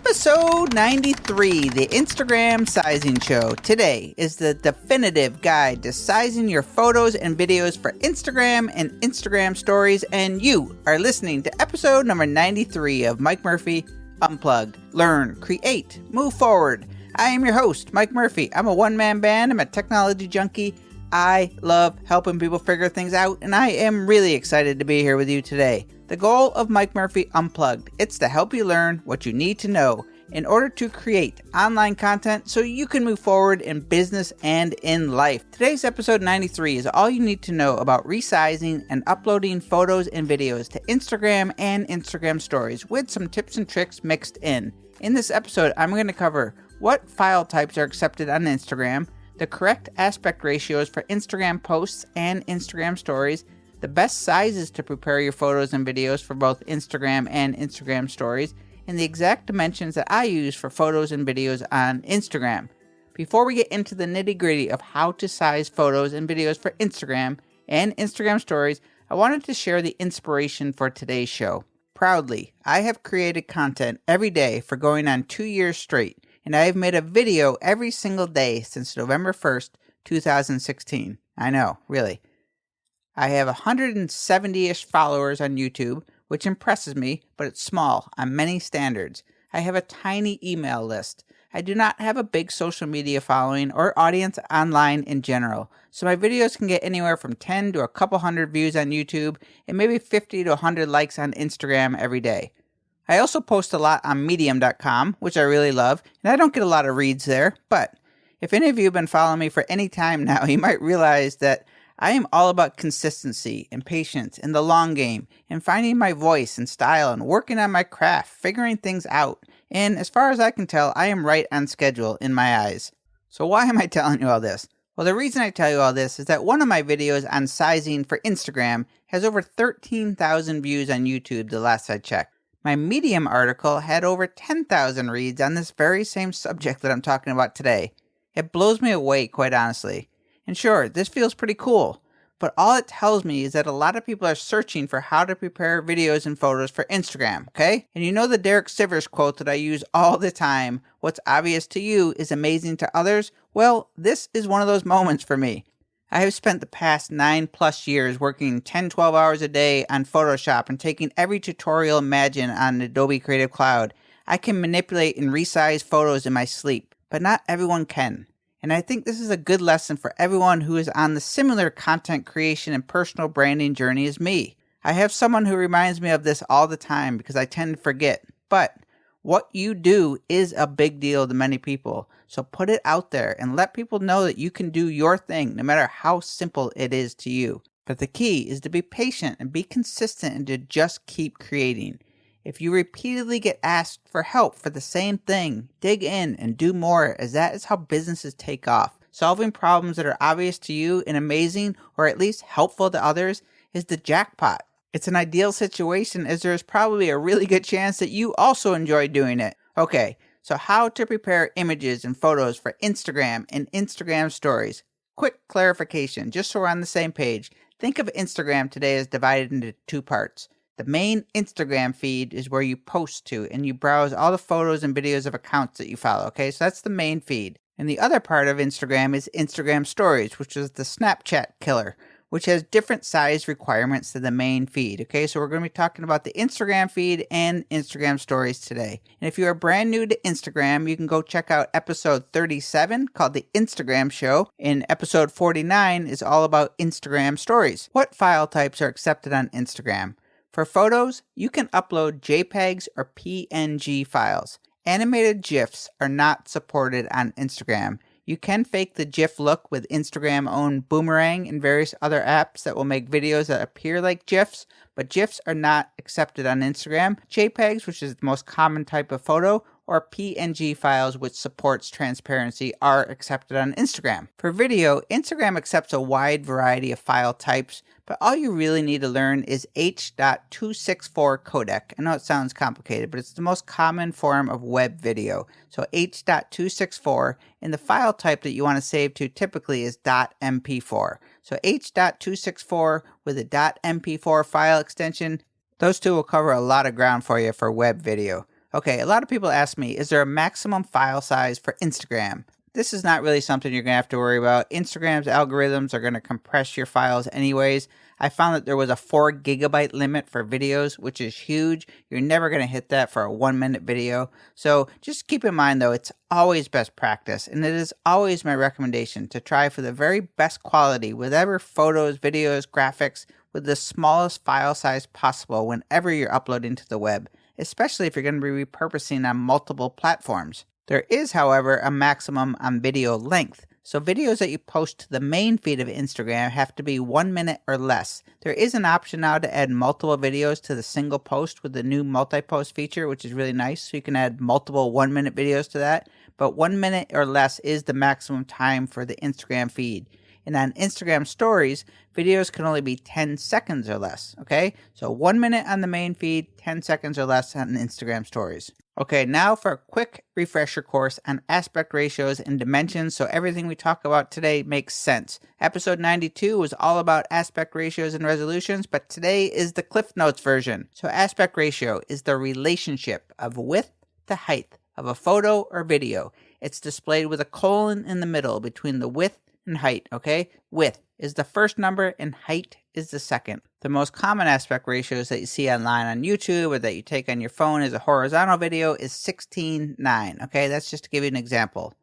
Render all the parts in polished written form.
Episode 93, the Instagram Sizing Show. Today is the definitive guide to sizing your photos and videos for Instagram and Instagram stories, and you are listening to episode number 93 of Mike Murphy Unplugged. Learn, create, move forward. I am your host, Mike Murphy. I'm a one-man band. I'm a technology junkie. I love helping people figure things out, and I am really excited to be here with you today. The goal of Mike Murphy Unplugged, it's to help you learn what you need to know in order to create online content so you can move forward in business and in life. Today's episode 93 is all you need to know about resizing and uploading photos and videos to Instagram and Instagram stories with some tips and tricks mixed in. In this episode, I'm going to cover what file types are accepted on Instagram, the correct aspect ratios for Instagram posts and Instagram stories, the best sizes to prepare your photos and videos for both Instagram and Instagram stories, and the exact dimensions that I use for photos and videos on Instagram. Before we get into the nitty-gritty of how to size photos and videos for Instagram and Instagram stories, I wanted to share the inspiration for today's show. Proudly, I have created content every day for going on 2 years straight, and I have made a video every single day since November 1st, 2016. I know, really. I have 170-ish followers on YouTube, which impresses me, but it's small on many standards. I have a tiny email list. I do not have a big social media following or audience online in general, so my videos can get anywhere from 10 to a couple hundred views on YouTube and maybe 50 to 100 likes on Instagram every day. I also post a lot on Medium.com, which I really love, and I don't get a lot of reads there, but if any of you have been following me for any time now, you might realize that I am all about consistency and patience and the long game and finding my voice and style and working on my craft, figuring things out. And as far as I can tell, I am right on schedule in my eyes. So why am I telling you all this? Well, the reason I tell you all this is that one of my videos on sizing for Instagram has over 13,000 views on YouTube the last I checked. My Medium article had over 10,000 reads on this very same subject that I'm talking about today. It blows me away, quite honestly. And sure, this feels pretty cool, but all it tells me is that a lot of people are searching for how to prepare videos and photos for Instagram, okay? And you know the Derek Sivers quote that I use all the time, what's obvious to you is amazing to others? Well, this is one of those moments for me. I have spent the past 9+ years working 10-12 hours a day on Photoshop and taking every tutorial imagined on Adobe Creative Cloud. I can manipulate and resize photos in my sleep, but not everyone can. And I think this is a good lesson for everyone who is on the similar content creation and personal branding journey as me. I have someone who reminds me of this all the time because I tend to forget. But what you do is a big deal to many people. So put it out there and let people know that you can do your thing no matter how simple it is to you. But the key is to be patient and be consistent and to just keep creating. If you repeatedly get asked for help for the same thing, dig in and do more, as that is how businesses take off. Solving problems that are obvious to you and amazing, or at least helpful to others, is the jackpot. It's an ideal situation, as there is probably a really good chance that you also enjoy doing it. Okay, so how to prepare images and photos for Instagram and Instagram stories. Quick clarification, just so we're on the same page. Think of Instagram today as divided into two parts. The main Instagram feed is where you post to and you browse all the photos and videos of accounts that you follow, okay? So that's the main feed. And the other part of Instagram is Instagram Stories, which is the Snapchat killer, which has different size requirements to the main feed, okay? So we're going to be talking about the Instagram feed and Instagram Stories today. And if you are brand new to Instagram, you can go check out episode 37 called The Instagram Show, and episode 49 is all about Instagram Stories. What file types are accepted on Instagram? For photos, you can upload JPEGs or PNG files. Animated GIFs are not supported on Instagram. You can fake the GIF look with Instagram-owned Boomerang and various other apps that will make videos that appear like GIFs, but GIFs are not accepted on Instagram. JPEGs, which is the most common type of photo, or PNG files, which supports transparency, are accepted on Instagram. For video, Instagram accepts a wide variety of file types, but all you really need to learn is H.264 codec. I know it sounds complicated, but it's the most common form of web video. So H.264, and the file type that you want to save to typically is .mp4. So H.264 with a .mp4 file extension, those two will cover a lot of ground for you for web video. Okay, a lot of people ask me, is there a maximum file size for Instagram? This is not really something you're going to have to worry about. Instagram's algorithms are going to compress your files anyways. I found that there was a 4 gigabyte limit for videos, which is huge. You're never going to hit that for a 1-minute video. So just keep in mind though, it's always best practice, and it is always my recommendation to try for the very best quality, whatever photos, videos, graphics, with the smallest file size possible whenever you're uploading to the web, especially if you're going to be repurposing on multiple platforms. There is, however, a maximum on video length. So videos that you post to the main feed of Instagram have to be 1 minute or less. There is an option now to add multiple videos to the single post with the new multi-post feature, which is really nice. So you can add multiple 1-minute videos to that. But 1 minute or less is the maximum time for the Instagram feed. And on Instagram stories, videos can only be 10 seconds or less, okay? So 1 minute on the main feed, 10 seconds or less on Instagram stories. Okay, now for a quick refresher course on aspect ratios and dimensions so everything we talk about today makes sense. Episode 92 was all about aspect ratios and resolutions, but today is the Cliff Notes version. So aspect ratio is the relationship of width to height of a photo or video. It's displayed with a colon in the middle between the width and height, okay? Width is the first number and height is the second. The most common aspect ratios that you see online on YouTube or that you take on your phone as a horizontal video is 16:9, okay? That's just to give you an example.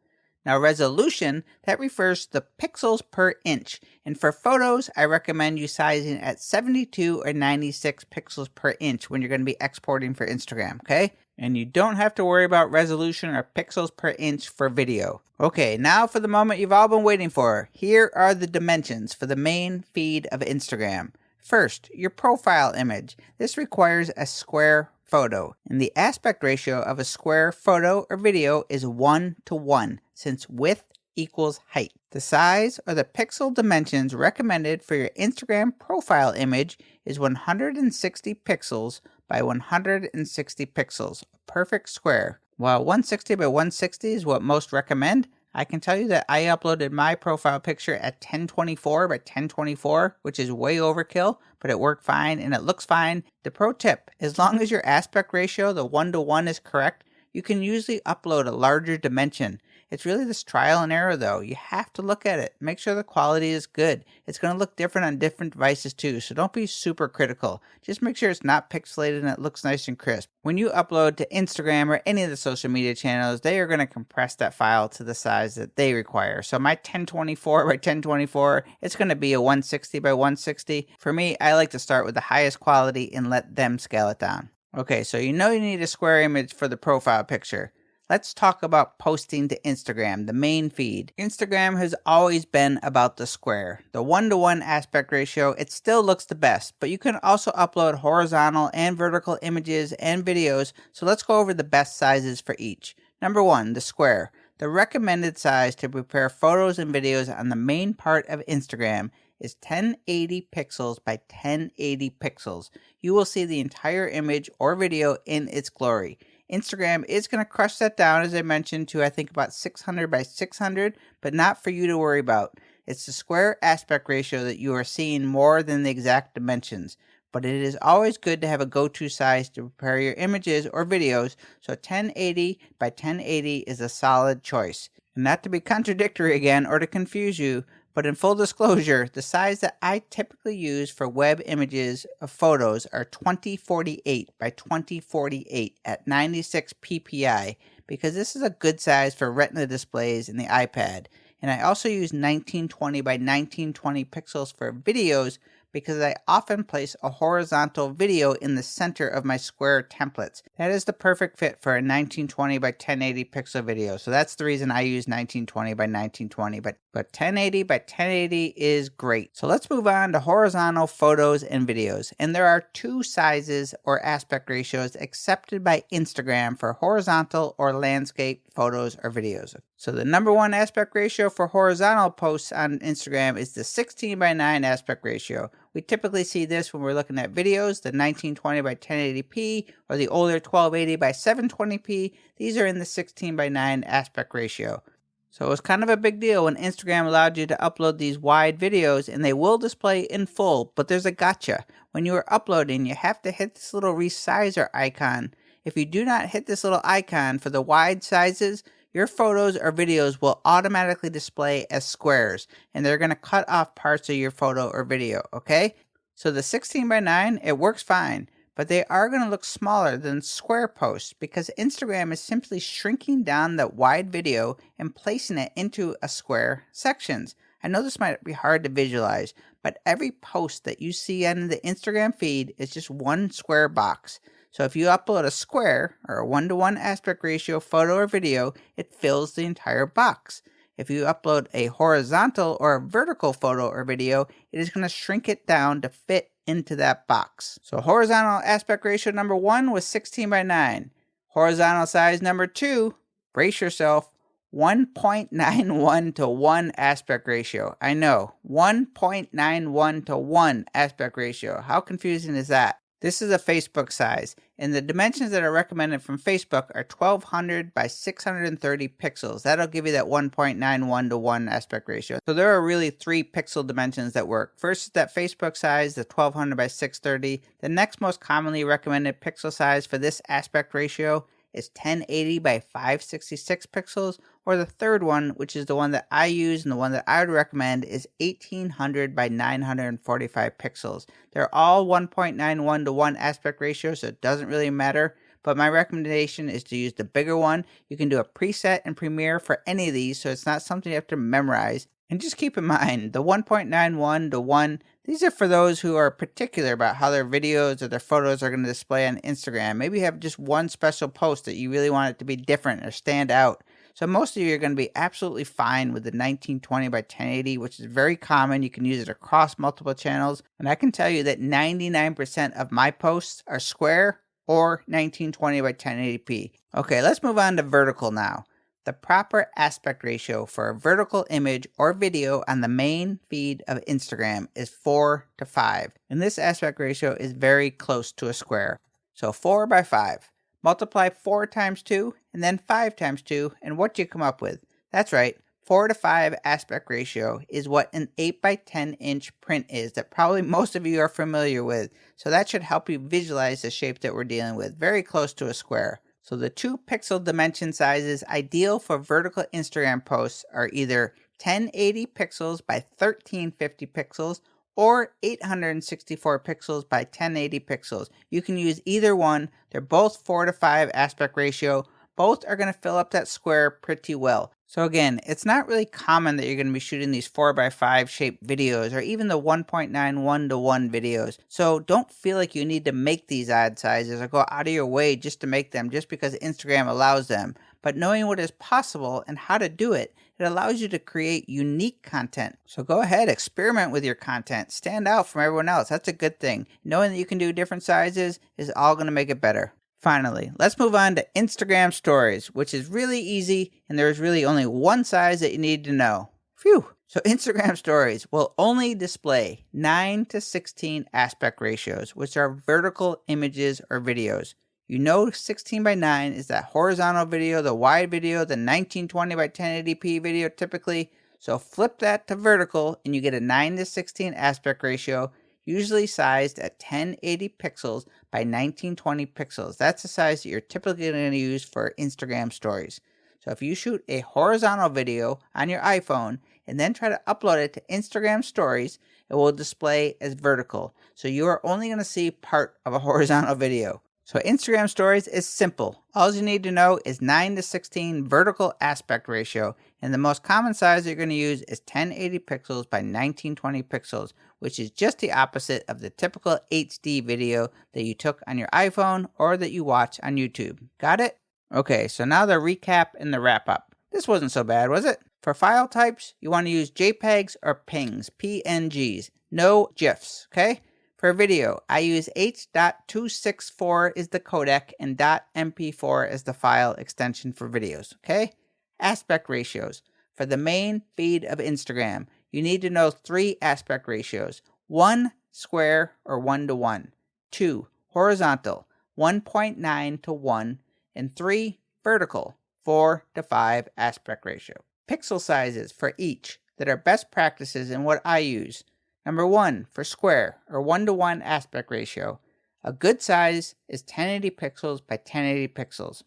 Now resolution, that refers to the pixels per inch. And for photos, I recommend you sizing at 72 or 96 pixels per inch when you're going to be exporting for Instagram, okay? And you don't have to worry about resolution or pixels per inch for video. Okay, now for the moment you've all been waiting for. Here are the dimensions for the main feed of Instagram. First, your profile image. This requires a square photo, and the aspect ratio of a square photo or video is 1:1, since width equals height. The size or the pixel dimensions recommended for your Instagram profile image is 160 pixels by 160 pixels, a perfect square. While 160 by 160 is what most recommend, I can tell you that I uploaded my profile picture at 1024 by 1024, which is way overkill, but it worked fine and it looks fine. The pro tip, as long as your aspect ratio, the 1:1 is correct, you can usually upload a larger dimension. It's really this trial and error though. You have to look at it. Make sure the quality is good. It's going to look different on different devices too, so don't be super critical. Just make sure it's not pixelated and it looks nice and crisp. When you upload to Instagram or any of the social media channels, they are going to compress that file to the size that they require. So my 1024 by 1024, it's going to be a 160 by 160. For me, I like to start with the highest quality and let them scale it down. Okay, so you know you need a square image for the profile picture. Let's talk about posting to Instagram, the main feed. Instagram has always been about the square. The 1:1 aspect ratio, it still looks the best, but you can also upload horizontal and vertical images and videos, so let's go over the best sizes for each. Number 1, the square. The recommended size to prepare photos and videos on the main part of Instagram is 1080 pixels by 1080 pixels. You will see the entire image or video in its glory. Instagram is going to crush that down, as I mentioned, to I think about 600 by 600, but not for you to worry about. It's the square aspect ratio that you are seeing more than the exact dimensions. But it is always good to have a go-to size to prepare your images or videos, so 1080 by 1080 is a solid choice. And not to be contradictory again or to confuse you, but in full disclosure, the size that I typically use for web images of photos are 2048 by 2048 at 96 ppi, because this is a good size for Retina displays in the iPad. And I also use 1920 by 1920 pixels for videos because I often place a horizontal video in the center of my square templates. That is the perfect fit for a 1920 by 1080 pixel video. So that's the reason I use 1920 by 1920, but 1080 by 1080 is great. So let's move on to horizontal photos and videos. And there are 2 sizes or aspect ratios accepted by Instagram for horizontal or landscape photos or videos. So the number 1 aspect ratio for horizontal posts on Instagram is the 16 by 9 aspect ratio. We typically see this when we're looking at videos, the 1920 by 1080p or the older 1280 by 720p. These are in the 16 by 9 aspect ratio. So it was kind of a big deal when Instagram allowed you to upload these wide videos, and they will display in full, but there's a gotcha. When you are uploading, you have to hit this little resizer icon. If you do not hit this little icon for the wide sizes, your photos or videos will automatically display as squares, and they're going to cut off parts of your photo or video, okay? So the 16:9, it works fine, but they are going to look smaller than square posts because Instagram is simply shrinking down that wide video and placing it into a square sections. I know this might be hard to visualize, but every post that you see on the Instagram feed is just one square box. So if you upload a square or a 1:1 aspect ratio photo or video, it fills the entire box. If you upload a horizontal or a vertical photo or video, it is going to shrink it down to fit into that box. So horizontal aspect ratio number 1 was 16:9. Horizontal size number 2, brace yourself, 1.91 to 1 aspect ratio. I know, 1.91 to 1 aspect ratio. How confusing is that? This is a Facebook size, and the dimensions that are recommended from Facebook are 1200 by 630 pixels. That'll give you that 1.91 to 1 aspect ratio. So there are really 3 pixel dimensions that work. First is that Facebook size, the 1200 by 630. The next most commonly recommended pixel size for this aspect ratio is 1080 by 566 pixels, or the third one, which is the one that I use and the one that I would recommend, is 1800 by 945 pixels. They're all 1.91 to 1 aspect ratio, so it doesn't really matter, but my recommendation is to use the bigger one. You can do a preset in Premiere for any of these, so it's not something you have to memorize. And just keep in mind, the 1.91 to 1, these are for those who are particular about how their videos or their photos are going to display on Instagram. Maybe you have just one special post that you really want it to be different or stand out. So most of you are going to be absolutely fine with the 1920 by 1080, which is very common. You can use it across multiple channels. And I can tell you that 99% of my posts are square or 1920 by 1080p. Okay, let's move on to vertical now. The proper aspect ratio for a vertical image or video on the main feed of Instagram is 4:5. And this aspect ratio is very close to a square. So 4 by 5. Multiply 4 times 2 and then 5 times 2, and what do you come up with? That's right, 4:5 aspect ratio is what an 8 by 10 inch print is that probably most of you are familiar with. So that should help you visualize the shape that we're dealing with. Very close to a square. So the 2 pixel dimension sizes ideal for vertical Instagram posts are either 1080 pixels by 1350 pixels or 864 pixels by 1080 pixels. You can use either one. They're both 4:5 aspect ratio. Both are going to fill up that square pretty well. So again, it's not really common that you're going to be shooting these 4:5 shaped videos or even the 1.91 to 1 videos. So don't feel like you need to make these odd sizes or go out of your way just to make them just because Instagram allows them. But knowing what is possible and how to do it, it allows you to create unique content. So go ahead, experiment with your content. Stand out from everyone else. That's a good thing. Knowing that you can do different sizes is all going to make it better. Finally, let's move on to Instagram Stories, which is really easy, and there's really only one size that you need to know. Phew! So Instagram Stories will only display 9:16 aspect ratios, which are vertical images or videos. You know 16:9 is that horizontal video, the wide video, the 1920 by 1080p video typically. So flip that to vertical and you get a 9:16 aspect ratio, usually sized at 1080 pixels by 1920 pixels. That's the size that you're typically going to use for Instagram Stories. So if you shoot a horizontal video on your iPhone and then try to upload it to Instagram Stories, it will display as vertical. So you are only going to see part of a horizontal video. So Instagram Stories is simple. All you need to know is 9:16 vertical aspect ratio, and the most common size you're going to use is 1080 pixels by 1920 pixels, which is just the opposite of the typical HD video that you took on your iPhone or that you watch on YouTube. Got it? Okay, so now the recap and the wrap up. This wasn't so bad, was it? For file types, you want to use JPEGs or PNGs, PNGs, no GIFs, okay? For video, I use H.264 is the codec and .mp4 is the file extension for videos, okay? Aspect ratios. For the main feed of Instagram, you need to know 3 aspect ratios. 1, square or 1:1. 2, horizontal, 1.9 to 1. And 3, vertical, 4:5 aspect ratio. Pixel sizes for each that are best practices and what I use. Number 1, for square or 1:1 aspect ratio, A good size is 1080 pixels by 1080 pixels.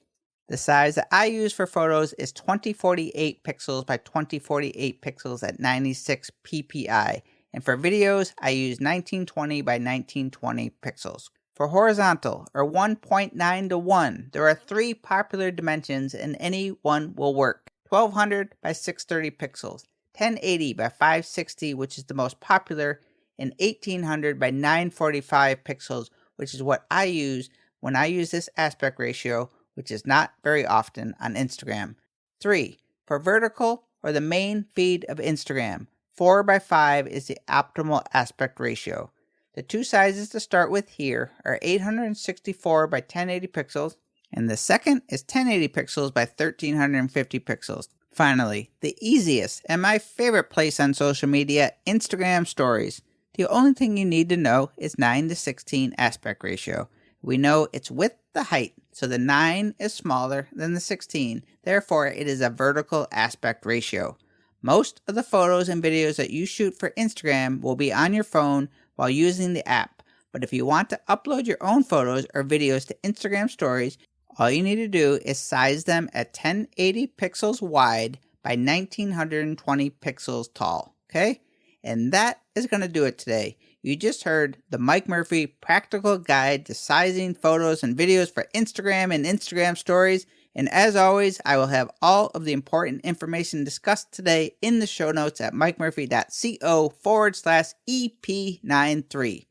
The size that I use for photos is 2048 pixels by 2048 pixels at 96 ppi. And for videos, I use 1920 by 1920 pixels. For horizontal, or 1.9 to 1, there are 3 popular dimensions and any one will work. 1200 by 630 pixels, 1080 by 560, which is the most popular, and 1800 by 945 pixels, which is what I use when I use this aspect ratio, which is not very often on Instagram. 3. For vertical, or the main feed of Instagram, 4 by 5 is the optimal aspect ratio. The 2 sizes to start with here are 864 by 1080 pixels, and the second is 1080 pixels by 1350 pixels. Finally, the easiest and my favorite place on social media, Instagram Stories. The only thing you need to know is 9:16 aspect ratio. We know it's width to height, so the 9 is smaller than the 16, therefore it is a vertical aspect ratio. Most of the photos and videos that you shoot for Instagram will be on your phone while using the app, but if you want to upload your own photos or videos to Instagram Stories, all you need to do is size them at 1080 pixels wide by 1920 pixels tall, okay? And that is going to do it today. You just heard the Mike Murphy Practical Guide to Sizing Photos and Videos for Instagram and Instagram Stories. And as always, I will have all of the important information discussed today in the show notes at mikemurphy.co/EP93.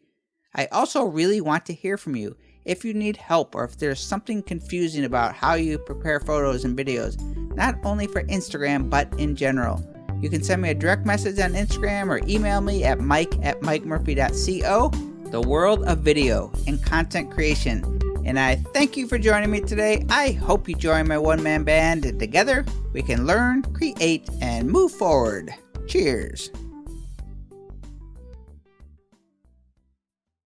I also really want to hear from you. If you need help or if there's something confusing about how you prepare photos and videos, not only for Instagram, but in general. You can send me a direct message on Instagram or email me at mike@mikemurphy.co. The world of video and content creation. And I thank you for joining me today. I hope you join my one-man band, and together we can learn, create, and move forward. Cheers.